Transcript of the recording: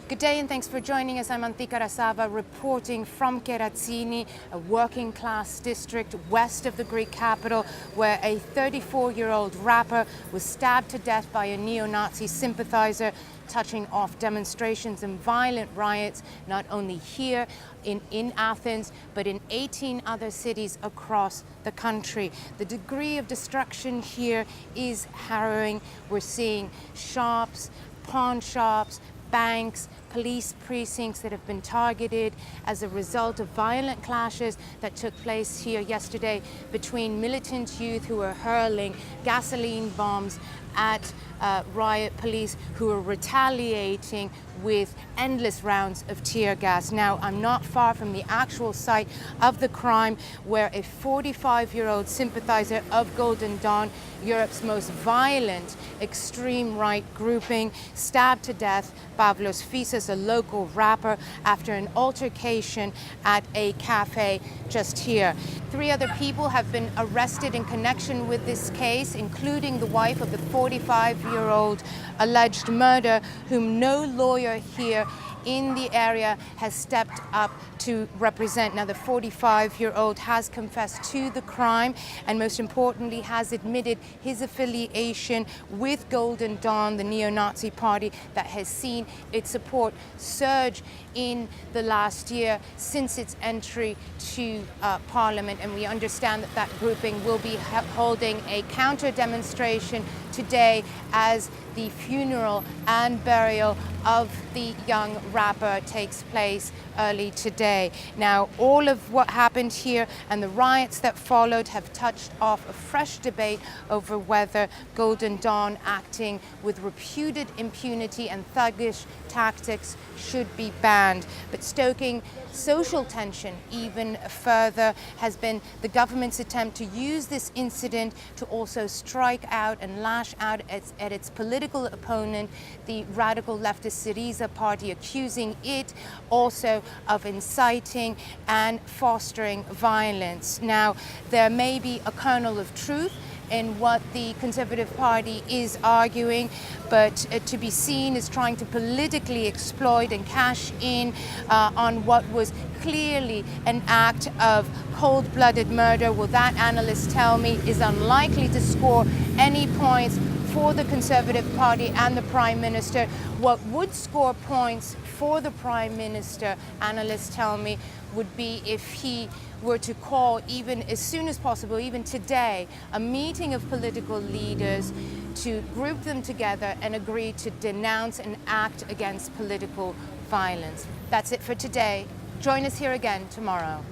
Good day and thanks for joining us. I'm Antika Rasava reporting from Keratsini, a working class district west of the Greek capital, where a 34-year-old rapper was stabbed to death by a neo-Nazi sympathizer, touching off demonstrations and violent riots, not only here in Athens, but in 18 other cities across the country. The degree of destruction here is harrowing. We're seeing shops, pawn shops, banks, police precincts that have been targeted as a result of violent clashes that took place here yesterday between militant youth who were hurling gasoline bombs at riot police who were retaliating with endless rounds of tear gas. Now, I'm not far from the actual site of the crime, where a 45-year-old sympathizer of Golden Dawn, Europe's most violent extreme right grouping, stabbed to death Pavlos Fisas, a local rapper, after an altercation at a cafe just here. 3 other people have been arrested in connection with this case, including the wife of the 45-year-old alleged murderer, whom no lawyer here in the area has stepped up to represent. Now, the 45-year-old has confessed to the crime and, most importantly, has admitted his affiliation with Golden Dawn, the neo-Nazi party that has seen its support surge in the last year since its entry to Parliament. And we understand that that grouping will be holding a counter demonstration today as the funeral and burial of the young rapper takes place early today. Now, all of what happened here and the riots that followed have touched off a fresh debate over whether Golden Dawn, acting with reputed impunity and thuggish tactics, should be banned. But stoking social tension even further has been the government's attempt to use this incident to also strike out and lash out at its political opponent, the radical leftist Syriza party, accusing it also of inciting and fostering violence. Now, there may be a kernel of truth in what the Conservative Party is arguing, but to be seen as trying to politically exploit and cash in on what was clearly an act of cold-blooded murder, well, that, analysts tell me, is unlikely to score any points for the Conservative Party and the Prime Minister. What would score points for the Prime Minister, analysts tell me, would be if he were to call, even as soon as possible, even today, a meeting of political leaders to group them together and agree to denounce and act against political violence. That's it for today. Join us here again tomorrow.